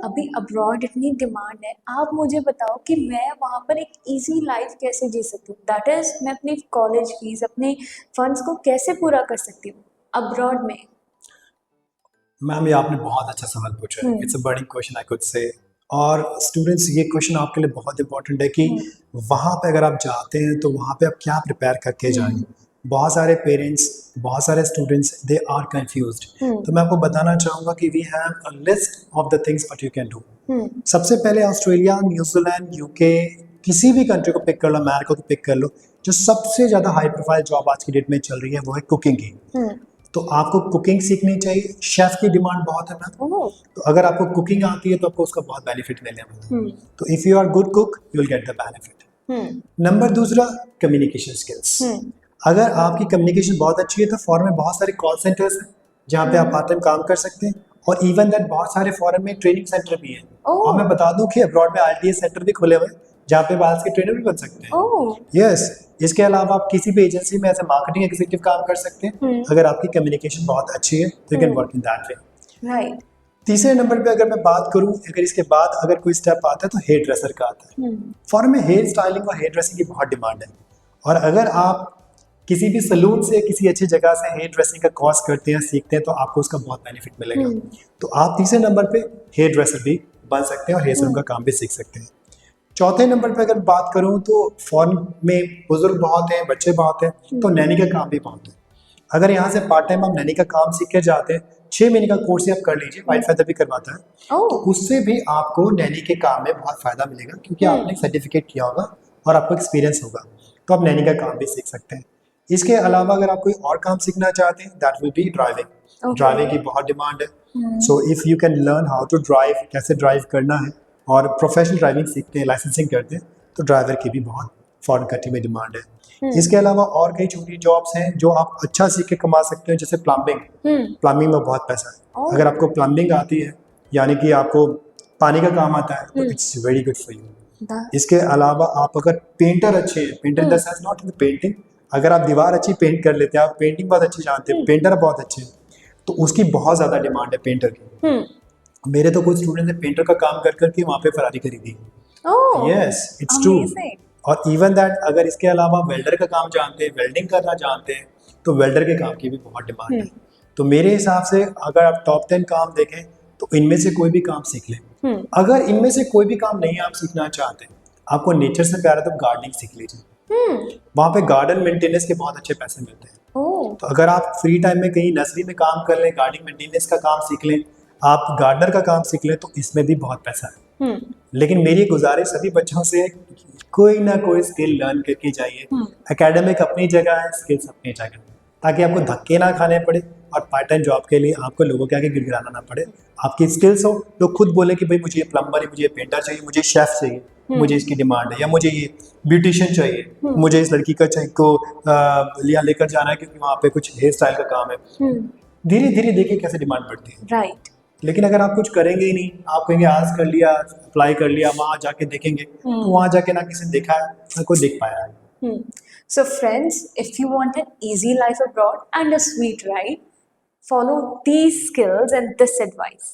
अभी अब्रॉड इतनी डिमांड है, आप मुझे बताओ कि मैं वहाँ पर एक इजी लाइफ कैसे जी सकती हूँ, दैट इज मैं अपनी कॉलेज फीस, अपने फंड्स को कैसे पूरा कर सकती हूँ अब्रॉड में। मैम, ये आपने बहुत अच्छा सवाल पूछा है। It's a burning question I could say. और स्टूडेंट्स, ये क्वेश्चन आपके लिए बहुत इंपॉर्टेंट है कि वहाँ पे अगर आप जाते हैं तो वहाँ पे आप क्या प्रिपेयर करके जाएं। बहुत सारे पेरेंट्स, बहुत सारे स्टूडेंट्स, दे आर कंफ्यूज्ड। तो मैं आपको बताना चाहूँगा कि we have a list of the things what you can do. सबसे पहले ऑस्ट्रेलिया, न्यूजीलैंड, यूके, किसी भी कंट्री को पिक कर लो, अमेरिका को पिक कर लो, जो सबसे ज़्यादा हाई प्रोफाइल जॉब आज की डेट में चल रही है वो है कुकिंग की। तो आपको कुकिंग सीखनी चाहिए। शेफ की डिमांड बहुत है मैम। तो अगर आपको कुकिंग आती है तो आपको उसका बहुत बेनिफिट मिलने वाला है। तो if you are good cook you will get the benefit. Number दूसरा, कम्युनिकेशन स्किल्स। अगर आपकी कम्युनिकेशन बहुत अच्छी है तो फॉरेन में बहुत सारे कॉल सेंटर्स हैं जहाँ पे आप पार्ट टाइम काम कर सकते हैं। और इवन दैट बहुत सारे फॉरेन में ट्रेनिंग सेंटर भी है। और मैं बता दूं कि अब्रॉड में आईटीएस सेंटर भी खुले हुए हैं जहाँ पे बाहर के ट्रेनर भी बन सकते हैं। यस, इसके अलावा आप किसी भी एजेंसी में एज ए मार्केटिंग एग्जीक्यूटिव काम कर सकते हैं। अगर आपकी कम्युनिकेशन बहुत अच्छी है तो you can work in that way. Right. तीसरे नंबर पे अगर मैं बात करूं, अगर इसके बाद अगर कोई स्टेप आता है तो हेयर ड्रेसर का आता है। फॉरेन में हेयर स्टाइलिंग और हेयर ड्रेसिंग की बहुत डिमांड है। और अगर आप किसी भी सलून से, किसी अच्छी जगह से हेयर ड्रेसिंग का कोर्स करते हैं, सीखते हैं, तो आपको उसका बहुत बेनिफिट मिलेगा। तो आप तीसरे नंबर पे हेयर ड्रेसर भी बन सकते हैं और हेयर सलून का काम भी सीख सकते हैं। चौथे नंबर पे अगर बात करूं तो फॉरेन में बुजुर्ग बहुत हैं, बच्चे बहुत हैं, तो नैनी का काम भी बहुत है। अगर यहाँ से पार्ट टाइम आप नैनी का काम सीख के जाते हैं, 6 महीने का कोर्स ही आप कर लीजिए, वाइट फेदर भी करवाता है। तो उससे भी आपको नैनी के काम में बहुत फायदा मिलेगा क्योंकि आपने सर्टिफिकेट किया होगा और आपको एक्सपीरियंस होगा। तो आप नैनी का काम भी सीख सकते हैं। इसके अलावा अगर आप कोई और काम सीखना चाहते हैं, that will be driving. Driving की बहुत डिमांड है। So if you can learn how to drive, कैसे ड्राइव करना है, और प्रोफेशनल ड्राइविंग सीखते हैं, लाइसेंसिंग करते हैं, तो ड्राइवर की भी बहुत फॉरेन कंट्री में डिमांड है। इसके अलावा और कई छोटी जॉब्स हैं जो आप अच्छा सीख के कमा सकते हैं, जैसे प्लम्बिंग। प्लम्बिंग में बहुत पैसा है। अगर आपको प्लम्बिंग आती है, यानी कि आपको पानी का काम आता है, तो it's very good for you. इसके अलावा आप अगर पेंटर अच्छे हैं, painter in the sense not in the painting, अगर आप दीवार अच्छी पेंट कर लेते हैं, आप पेंटिंग बहुत अच्छी जानते हैं, पेंटर बहुत अच्छे हैं, तो उसकी बहुत ज़्यादा डिमांड है पेंटर की। मेरे तो कुछ स्टूडेंट ने पेंटर का काम कर करके वहाँ पे फरारी खरीदी। Yes, it's true. और इवन दैट अगर इसके अलावा वेल्डर का काम जानते हैं, वेल्डिंग करना जानते हैं, तो वेल्डर के काम की भी बहुत डिमांड है। तो मेरे हिसाब से अगर आप टॉप 10 काम देखें तो इनमें से कोई भी काम सीख लें। अगर इनमें से कोई भी काम नहीं आप सीखना चाहते, आपको नेचर से प्यार है, तो गार्डनिंग सीख लीजिए। वहाँ पे गार्डन मेंटेनेंस के बहुत अच्छे पैसे मिलते हैं। तो अगर आप फ्री टाइम में कहीं नर्सरी में काम कर लें, गार्डनिंग मेंटेनेंस का काम सीख लें, आप गार्डनर का काम सीख लें, तो इसमें भी बहुत पैसा है। लेकिन मेरी गुजारिश सभी बच्चों से, कोई ना कोई स्किल लर्न करके जाइए। एकेडमिक अपनी जगह है, स्किल्स अपनी जगह, ताकि आपको धक्के ना खाने पड़े और पार्ट टाइम जॉब के लिए आपको लोगों के आगे गिड़गिड़ाना ना पड़े। आपकी स्किल्स हो, लोग खुद बोले कि भाई मुझे ये प्लम्बर है, मुझे ये पेंटर चाहिए, मुझे शेफ चाहिए, मुझे इसकी डिमांड है, या मुझे ये ब्यूटिशियन चाहिए, मुझे इस लड़की का चाहिए को लिया लेकर जाना है क्योंकि वहाँ पे कुछ हेयर स्टाइल का काम है। धीरे धीरे देखिए कैसे डिमांड बढ़ती है। राइट। लेकिन अगर आप कुछ करेंगे ही नहीं, आप कहेंगे आज कर लिया, अप्लाई कर लिया, वहाँ जाके देखेंगे, तो वहाँ जाके ना किसी ने देखा है, ना कोई देख पाया है। So friends, if you want an easy life abroad and a sweet ride, follow these skills and this advice.